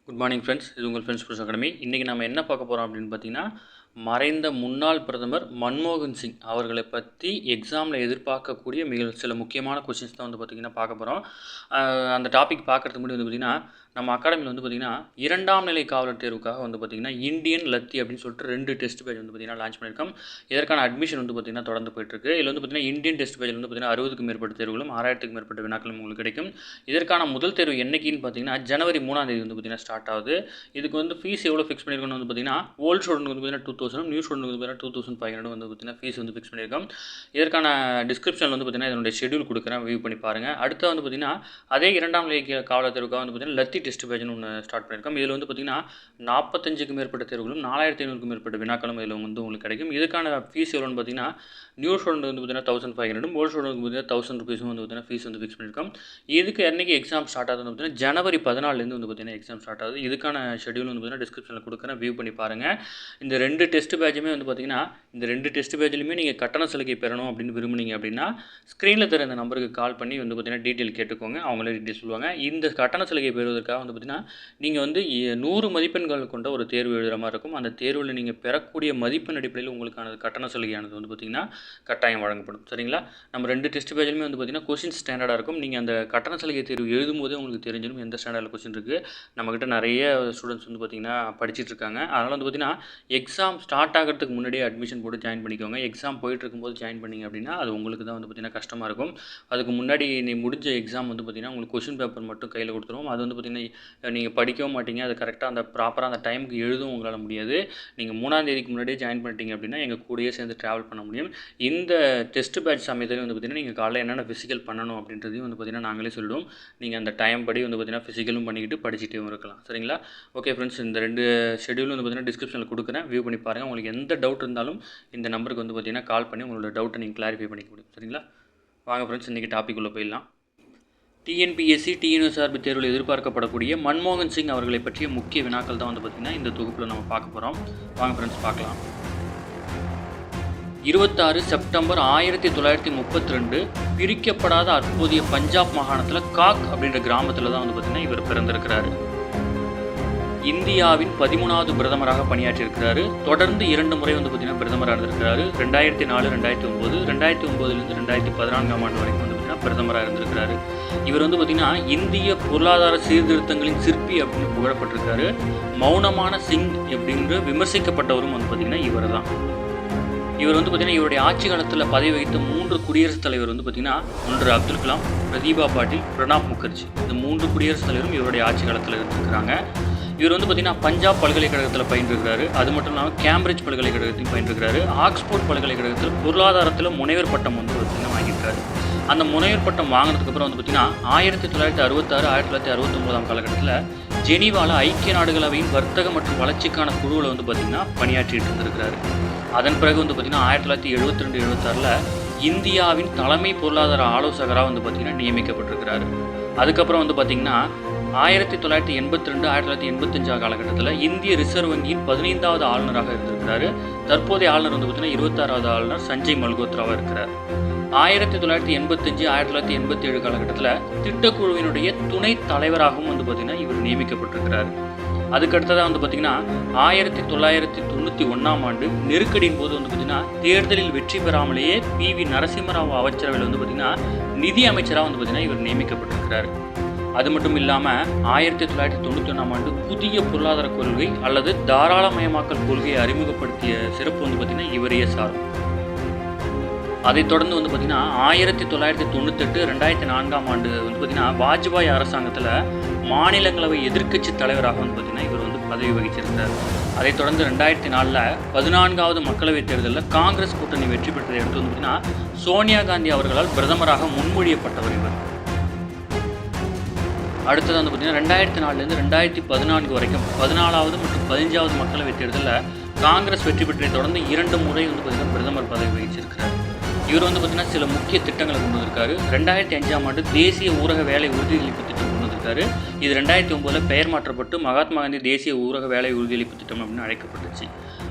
Good morning friends. இது உங்கள் friends புருஷ் academy. இன்றைக்கி நம்ம என்ன பார்க்க போகிறோம் அப்படின்னு பார்த்தீங்கன்னா, மறைந்த முன்னாள் பிரதமர் மன்மோகன் சிங் அவர்களை பற்றி எக்ஸாமில் எதிர்பார்க்கக்கூடிய சில முக்கியமான கொஷின்ஸ் தான் வந்து பார்த்திங்கன்னா பார்க்க போகிறோம். அந்த டாபிக் பார்க்குறதுக்கு முன்னாடி வந்து பார்த்திங்கன்னா, நம்ம அகாடமியில் வந்து பார்த்திங்கன்னா 2ஆம் நிலை காவலர் தேர்வுக்காக வந்து பார்த்திங்கன்னா இந்தியன் லத்தி அப்படின்னு சொல்லிட்டு 2 டெஸ்ட் பேஜ் வந்து பார்த்திங்கன்னா லான்ச் பண்ணியிருக்கோம். இதற்கான அட்மிஷன் வந்து பார்த்திங்கன்னா தொடர்ந்து போயிட்டுருக்கு. இதில் வந்து பார்த்திங்கன்னா இந்தியன் டெஸ்ட் பேஜில் வந்து பார்த்திங்கன்னா 60க்கும் மேற்பட்ட தேர்வுகளும் 6000க்கும் மேற்பட்ட வினாக்களும் உங்களுக்கு கிடைக்கும். இதற்கான முதல் தேர்வு என்னைக்குன்னு பார்த்திங்கன்னா ஜனவரி 3ஆம் தேதி வந்து பார்த்திங்கன்னா ஸ்டார்ட் ஆகுது. இதுக்கு வந்து ஃபீஸ் எவ்வளோ ஃபிக்ஸ் பண்ணியிருக்கோன்னு வந்து பார்த்திங்கன்னா ஓல்டு ஸ்டூடெண்ட் வந்து பார்த்திங்கன்னா 2000, நியூ ஸ்டூடெண்ட் வந்து பார்த்திங்கன்னா 2500 வந்து பார்த்திங்கன்னா ஃபீஸ் வந்து ஃபிக்ஸ் பண்ணியிருக்கோம். இதற்கான டிஸ்கிரிப்ஷனில் வந்து பார்த்திங்கன்னா இதனுடைய ஷெடியூல் கொடுக்குறேன், வியூ பண்ணி பாருங்கள். அடுத்து வந்து பார்த்திங்கன்னா அதே 2ஆம் நிலை காவலர் தேர்வுக்காக வந்து பார்த்திங்கன்னா லத்தி டெஸ்ட் பேஜ்னு ஒன்று ஸ்டார்ட் பண்ணியிருக்கோம். இதில் வந்து பார்த்திங்கன்னா 45க்கும் மேற்பட்ட தேர்வுகளும் 4500க்கும் மேற்பட்ட வினாக்களும் இதில் வந்து உங்களுக்கு கிடைக்கும். இதுக்கான ஃபீஸ் எவ்வளோன்னு பார்த்திங்கன்னா நியூ ஸ்டூடெண்ட் வந்து பார்த்திங்கன்னா 1500, ஓல்டு ஸ்டூடெண்ட் வந்து பார்த்திங்கன்னா 1000 ருபீஸும் வந்து பார்த்திங்கன்னா ஃபீஸ் வந்து ஃபிக்ஸ் பண்ணியிருக்கோம். இதுக்கு என்றைக்கு எக்ஸாம் ஸ்டார்ட் ஆகுது வந்து பார்த்திங்கன்னா ஜனவரி 14லேருந்து வந்து பார்த்திங்கன்னா எக்ஸாம் ஸ்டார்ட் ஆகுது. இதுக்கான ஷெடியூல் வந்து பார்த்திங்கன்னா டிஸ்கிரிப்ஷனில் கொடுக்குறேன், வியூ பண்ணி பாருங்கள். இந்த 2 டெஸ்ட் பேஜுமே வந்து பார்த்திங்கன்னா இந்த 2 டெஸ்ட் பேஜ்லையுமே நீங்கள் கட்டண சலுகை பெறணும் அப்படின்னு விரும்புனீங்க அப்படின்னா ஸ்க்ரீனில் தர இந்த நம்பருக்கு கால் பண்ணி வந்து பார்த்திங்கன்னா டீட்டெயில் கேட்டுக்கோங்க, அவங்களே டீட்டெயில் சொல்லுவாங்க. இந்த கட்டண சலுகை பெறுவதற்காக வந்து பார்த்திங்கன்னா நீங்கள் வந்து 100 மதிப்பெண்கள் கொண்ட ஒரு தேர்வு எழுதுகிற மாதிரி இருக்கும். அந்த தேர்வில் நீங்கள் பெறக்கூடிய மதிப்பெண் அடிப்படையில் உங்களுக்கான கட்டண சலுகையானது வந்து பார்த்திங்கன்னா கட்டாயம் வழங்கப்படும். சரிங்களா? நம்ம 2 டெஸ்ட் பேஜ்லையுமே வந்து பார்த்திங்கன்னா கொஷின் ஸ்டாண்டர்டாக இருக்கும். நீங்கள் அந்த கட்டண சலுகை தேர்வு எழுதும் போதே உங்களுக்கு தெரிஞ்சிடும் எந்த ஸ்டாண்டர்டில் கொஷின் இருக்குது. நம்மக்கிட்ட நிறைய ஸ்டூடெண்ட்ஸ் வந்து பார்த்திங்கன்னா படிச்சுட்டு இருக்காங்க. அதனால் வந்து பார்த்திங்கன்னா எக்ஸாம் ஸ்டார்ட் ஆகிறதுக்கு முன்னாடியே அட்மிஷன் போட்டு ஜாயின் பண்ணிக்கோங்க. எக்ஸாம் போயிட்டு இருக்கும்போது ஜாயின் பண்ணிங்க அப்படின்னா அது உங்களுக்கு தான் வந்து பார்த்திங்கன்னா கஷ்டமாக இருக்கும். அதுக்கு முன்னாடி முடிஞ்ச எக்ஸாம் வந்து பார்த்திங்கன்னா உங்களுக்கு கொஷின் பேப்பர் மட்டும் கையில் கொடுத்துருவோம். அது வந்து பார்த்திங்கன்னா நீங்கள் படிக்கவும் மாட்டீங்க, அது கரெக்டாக அந்த ப்ராப்பராக அந்த டைமுக்கு எழுதும் உங்களால் முடியாது. நீங்கள் 3ஆம் தேதிக்கு முன்னாடியே ஜாயின் பண்ணிட்டீங்க அப்படின்னா எங்கள் கூடயே சேர்ந்து ட்ராவல் பண்ண முடியும். இந்த டெஸ்ட் பேட்ச் சமயத்தில் வந்து பார்த்திங்கன்னா நீங்கள் காலையில் என்னென்ன ஃபிசிக்கல் பண்ணணும் அப்படின்றதையும் வந்து பார்த்திங்கன்னா நாங்களே சொல்லுவோம். நீங்கள் அந்த டைம் படி வந்து பார்த்திங்கன்னா ஃபிசிக்கலும் பண்ணிக்கிட்டு படிச்சுட்டே இருக்கலாம். சரிங்களா? ஓகே ஃப்ரெண்ட்ஸ், இந்த 2 ஷெடியூலும் வந்து பார்த்திங்கன்னா டிஸ்கிரிப்ஷனில் கொடுக்குறேன், வியூ பண்ணி பாருங்கள். உங்களுக்கு எந்த டவுட் இருந்தாலும் இந்த நம்பருக்கு வந்து பார்த்திங்கன்னா கால் பண்ணி உங்களோட டவுட்டை நீங்கள் கிளாரிஃபை பண்ணிக்க முடியும். சரிங்களா? வாங்க ஃப்ரெண்ட்ஸ், இன்றைக்கி டாபிக் உள்ள போயிடலாம். டிஎன்பிஎஸ்சி டிஎன்எஸ்ஆர்பி தேர்வில் எதிர்பார்க்கப்படக்கூடிய மன்மோகன் சிங் அவர்களை பற்றிய முக்கிய வினாக்கள் தான் வந்து பார்த்திங்கன்னா இந்த தொகுப்பில் நம்ம பார்க்க போகிறோம். வாங்க ஃப்ரெண்ட்ஸ் பார்க்கலாம். 26 செப்டம்பர் 1932 பிரிக்கப்படாத அப்போதைய பஞ்சாப் மாகாணத்தில் காக் அப்படின்ற கிராமத்தில் தான் வந்து பார்த்திங்கன்னா இவர் பிறந்திருக்கிறாரு. இந்தியாவின் 13வது பிரதமராக பணியாற்றியிருக்கிறாரு. தொடர்ந்து 2 முறை வந்து பார்த்திங்கன்னா பிரதமராக இருந்திருக்கிறாரு. 2004, 2009, 2009லேருந்து 2014ஆம் ஆண்டு வரைக்கும் வந்து பார்த்திங்கன்னா பிரதமராக இருந்திருக்கிறாரு. இவர் வந்து பார்த்திங்கன்னா இந்திய பொருளாதார சீர்திருத்தங்களின் சிற்பி அப்படின்னு புகழப்பட்டிருக்காரு. மௌனமான சிங் அப்படின்ற விமர்சிக்கப்பட்டவரும் வந்து பார்த்திங்கன்னா இவர் தான். இவர் வந்து பார்த்திங்கன்னா இவருடைய ஆட்சி காலத்தில் பதவி வகித்த 3 குடியரசுத் தலைவர் வந்து பார்த்திங்கன்னா ஒன்று அப்துல் கலாம், பிரதீபா பாட்டீல், பிரணாப் முகர்ஜி. இந்த 3 குடியரசுத் தலைவரும் இவருடைய ஆட்சி காலத்தில் இருந்திருக்கிறாங்க. இவர் வந்து பார்த்திங்கன்னா பஞ்சாப் பல்கலைக்கழகத்தில் பயின்றிருக்கிறாரு. அது மட்டும் இல்லாமல் கேம்பிரிட்ஜ் பல்கலைக்கழகத்தையும் பயின்றிருக்கிறாரு. ஆக்ஸ்போர்ட் பல்கலைக்கழகத்தில் பொருளாதாரத்தில் முனைவர் பட்டம் வந்து பார்த்திங்கன்னா வாங்கியிருக்காரு. அந்த முனைவர் பட்டம் வாங்கினதுக்கப்புறம் வந்து பார்த்திங்கன்னா 1966, 1969ஆம் காலகட்டத்தில் ஜெனீவாவில் ஐக்கிய நாடுகள் அவையின் வர்த்தக மற்றும் வளர்ச்சிக்கான குழுவில் வந்து பார்த்திங்கன்னா பணியாற்றிட்டு இருந்திருக்கிறாரு. அதன் பிறகு வந்து பார்த்திங்கன்னா 1972, 76 இந்தியாவின் தலைமை பொருளாதார ஆலோசகராக வந்து பார்த்திங்கன்னா நியமிக்கப்பட்டிருக்கிறாரு. அதுக்கப்புறம் வந்து பார்த்திங்கன்னா 1982, 1985 காலகட்டத்தில் இந்திய ரிசர்வ் வங்கியின் 15வது ஆளுநராக இருந்திருக்கிறாரு. தற்போதைய ஆளுநர் வந்து பார்த்திங்கன்னா 26வது ஆளுநர் சஞ்சய் மல்கோத்ராவாக இருக்கிறார். 1985, 1987 காலகட்டத்தில் திட்டக்குழுவினுடைய துணைத் தலைவராகவும் வந்து பார்த்திங்கன்னா இவர் நியமிக்கப்பட்டிருக்கிறார். அதுக்கடுத்ததாக வந்து பார்த்திங்கன்னா 1991ஆம் ஆண்டு நெருக்கடியின் போது வந்து பார்த்திங்கன்னா தேர்தலில் வெற்றி பெறாமலேயே PV நரசிம்மராவ் அமைச்சரவையில் வந்து பார்த்திங்கன்னா நிதி அமைச்சராக வந்து பார்த்திங்கன்னா இவர் நியமிக்கப்பட்டிருக்கிறார். அது மட்டும் இல்லாமல் 1991ஆம் ஆண்டு புதிய பொருளாதார கொள்கை அல்லது தாராளமயமாக்கல் கொள்கையை அறிமுகப்படுத்திய சிறப்பு வந்து பார்த்திங்கன்னா இவரையே சாரும். அதைத் தொடர்ந்து வந்து பார்த்திங்கன்னா 1998, 2004ஆம் ஆண்டு வந்து பார்த்திங்கன்னா வாஜ்பாய் அரசாங்கத்தில் மாநிலங்களவை எதிர்க்கட்சி தலைவராக வந்து பார்த்திங்கன்னா இவர் வந்து பதவி வகிச்சிருந்தார். அதைத் தொடர்ந்து 2004 14வது மக்களவைத் தேர்தலில் காங்கிரஸ் கூட்டணி வெற்றி பெற்றதை எடுத்து வந்து பார்த்திங்கன்னா சோனியா காந்தி அவர்களால் பிரதமராக முன்மொழியப்பட்டவர் இவர். அடுத்தது வந்து பார்த்திங்கன்னா 2004லேருந்து 2014 வரைக்கும் 14வது மற்றும் 15வது மக்களவைத் தேர்தலில் காங்கிரஸ் வெற்றி பெற்றதை தொடர்ந்து 2 முறை வந்து பார்த்திங்கன்னா பிரதமர் பதவி வகிச்சிருக்கிறார். இவர் வந்து பார்த்திங்கன்னா சில முக்கிய திட்டங்களை கொண்டு வந்திருக்காரு. 2005ஆம் ஆண்டு தேசிய ஊரக வேலை உறுதியளிப்பு திட்டம் கொண்டு வந்திருக்காரு. இது 2009 பெயர் மாற்றப்பட்டு மகாத்மா காந்தி தேசிய ஊரக வேலை உறுதியளிப்பு திட்டம் அப்படின்னு அழைக்கப்பட்டுச்சு.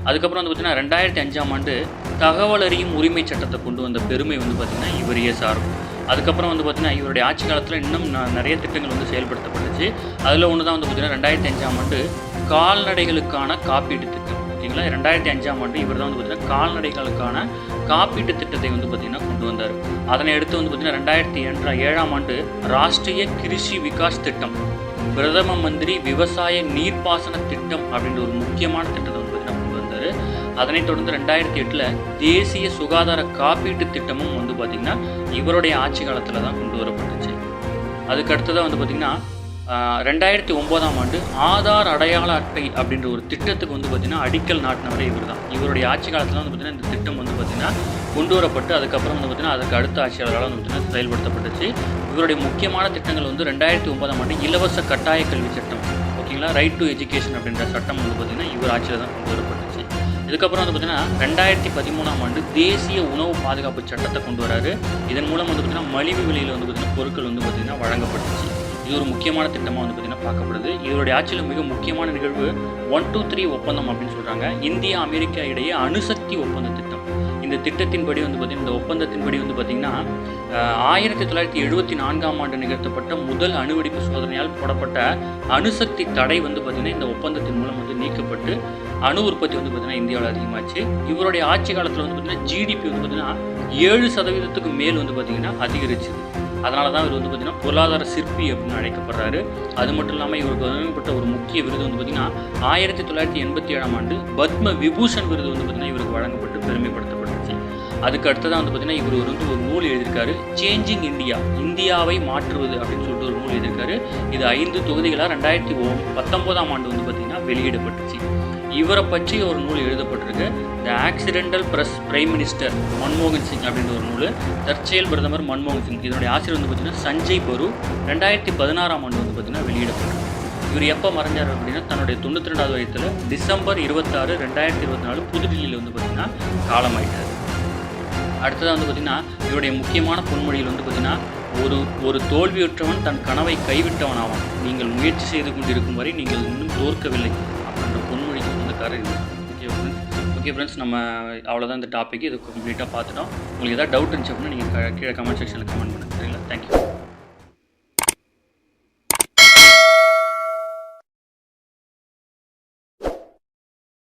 அதுக்கப்புறம் வந்து பார்த்திங்கன்னா 2005ஆம் ஆண்டு தகவல் அறியும் உரிமை சட்டத்தை கொண்டு வந்த பெருமை வந்து பார்த்திங்கன்னா இவரையே சாரும். அதுக்கப்புறம் வந்து பார்த்திங்கன்னா இவருடைய ஆட்சி காலத்தில் இன்னும் நிறைய திட்டங்கள் வந்து செயல்படுத்தப்பட்டுச்சு. அதில் ஒன்று தான் வந்து பார்த்திங்கன்னா 2005ஆம் ஆண்டு கால்நடைகளுக்கான காப்பீட்டு திட்டம். ஓகேங்களா, 2005ஆம் ஆண்டு இவர் தான் வந்து பார்த்திங்கன்னா கால்நடைகளுக்கான காப்பீட்டு திட்டத்தை வந்து பார்த்திங்கன்னா கொண்டு வந்தார். அதனை அடுத்து வந்து பார்த்திங்கன்னா 2007ஆம் ஆண்டு ராஷ்ட்ரிய கிருஷி விகாஸ் திட்டம், பிரதம மந்திரி விவசாய நீர்ப்பாசன திட்டம் அப்படின்ற ஒரு முக்கியமான திட்டத்தை வந்து பார்த்திங்கன்னா கொண்டு வந்தார். அதனைத் தொடர்ந்து 2008 தேசிய சுகாதார காப்பீட்டு திட்டமும் வந்து பார்த்திங்கன்னா இவருடைய ஆட்சி காலத்தில் தான் கொண்டு வரப்பட்டுச்சு. அதுக்கு அடுத்ததாக வந்து பார்த்திங்கன்னா 2009ஆம் ஆண்டு ஆதார் அடையாள அட்டை அப்படின்ற ஒரு திட்டத்துக்கு வந்து பார்த்திங்கன்னா அடிக்கல் நாட்டினவரே இவர் தான். இவருடைய ஆட்சி காலத்தில் வந்து பார்த்திங்கன்னா இந்த திட்டம் வந்து பார்த்திங்கன்னா கொண்டு வரப்பட்டு அதுக்கப்புறம் வந்து பார்த்திங்கன்னா அதுக்கு அடுத்த ஆட்சியாளர்களால் வந்து பார்த்திங்கன்னா செயல்படுத்தப்பட்டுச்சு. இவருடைய முக்கியமான திட்டங்கள் வந்து 2009ஆம் ஆண்டு இலவச கட்டாய கல்வி சட்டம், ஓகேங்களா, ரைட் டு எஜுகேஷன் அப்படின்ற சட்டம் வந்து பார்த்திங்கன்னா இவர் ஆட்சியில் தான் கொண்டு வரப்பட்டுச்சு. இதுக்கப்புறம் வந்து பார்த்திங்கன்னா 2013ஆம் ஆண்டு தேசிய உணவு பாதுகாப்பு சட்டத்தை கொண்டு வராரு. இதன் மூலம் வந்து பார்த்திங்கன்னா மலிவு விலையில் வந்து பார்த்திங்கன்னா பொருட்கள் வந்து பார்த்திங்கன்னா வழங்கப்பட்டுச்சு. இது ஒரு முக்கியமான திட்டமாக வந்து பார்த்திங்கன்னா பார்க்கப்படுது. இவருடைய ஆட்சியில் மிக முக்கியமான நிகழ்வு 123 ஒப்பந்தம் அப்படின்னு சொல்கிறாங்க. இந்தியா அமெரிக்கா இடையே அணுசக்தி ஒப்பந்த திட்டம். இந்த திட்டத்தின்படி வந்து பார்த்திங்கன்னா இந்த ஒப்பந்தத்தின்படி வந்து பார்த்திங்கன்னா 1974ஆம் ஆண்டு நிகழ்த்தப்பட்ட முதல் அணுவெடிப்பு சோதனையால் போடப்பட்ட அணுசக்தி தடை வந்து பார்த்திங்கன்னா இந்த ஒப்பந்தத்தின் மூலம் வந்து நீக்கப்பட்டு அணு உற்பத்தி வந்து பார்த்திங்கன்னா இந்தியாவில் அதிகமாச்சு. இவருடைய ஆட்சி காலத்தில் வந்து பார்த்திங்கன்னா ஜிடிபி வந்து பார்த்திங்கன்னா 7% மேல் வந்து பார்த்திங்கன்னா அதிகரிச்சு. அதனால தான் இவர் வந்து பார்த்திங்கன்னா பொருளாதார சிற்பி அப்படின்னு அழைக்கப்படுறாரு. அது மட்டும் இல்லாமல் இவருக்கு வழங்கப்பட்ட ஒரு முக்கிய விருது வந்து பார்த்திங்கன்னா 1987ஆம் ஆண்டு பத்ம விபூஷன் விருது வந்து பார்த்திங்கன்னா இவருக்கு வழங்கப்பட்டு பெருமைப்படுத்தப்பட்டுச்சு. அதுக்கு அடுத்ததான் வந்து பார்த்திங்கன்னா இவர் வந்து ஒரு நூல் எழுதியிருக்காரு, சேஞ்சிங் இந்தியா, இந்தியாவை மாற்றுவது அப்படின்னு சொல்லிட்டு ஒரு நூல் எழுதியிருக்காரு. இது 5 தொகுதிகளாக 2019ஆம் ஆண்டு வந்து பார்த்திங்கன்னா வெளியிடப்பட்டுச்சு. இவரை பற்றி ஒரு நூல் எழுதப்பட்டிருக்கு, த ஆக்சிடென்டல் பிரைம் மினிஸ்டர் மன்மோகன் சிங் அப்படின்ற ஒரு நூல், தற்செயல் பிரதமர் மன்மோகன் சிங். இதனுடைய ஆசிரியர் வந்து பார்த்திங்கன்னா சஞ்சய் பரு. 2016ஆம் ஆண்டு வந்து பார்த்திங்கன்னா வெளியிடப்பட்டிருக்கு. இவர் எப்போ மறைஞ்சார் அப்படின்னா தன்னுடைய 92வது வயதில் டிசம்பர் 26, 2024 புதுடில்லியில் வந்து பார்த்திங்கன்னா காலமாயிட்டார். அடுத்ததாக வந்து பார்த்திங்கன்னா இவருடைய முக்கியமான பொன்மொழியில் வந்து பார்த்திங்கன்னா ஒரு தோல்வியுற்றவன் தன் கனவை கைவிட்டவன் ஆவான், நீங்கள் முயற்சி செய்து கொண்டிருக்கும் வரை நீங்கள் இன்னும் தோற்கவில்லை அப்படின்ற பொன்மொழிக்கு வந்து கருது. ஓகே ஃப்ரெண்ட்ஸ், நம்ம அவ்வளோதான் இந்த டாபிக். இது கம்ப்ளீட்டாக பார்த்துட்டோம். உங்களுக்கு எதாவது டவுட் இருந்துச்சு அப்படின்னா நீங்கள் கீழே கமெண்ட் செக்ஷனில் கமெண்ட் பண்ணுங்கள். சரிங்களா? தேங்க்யூ.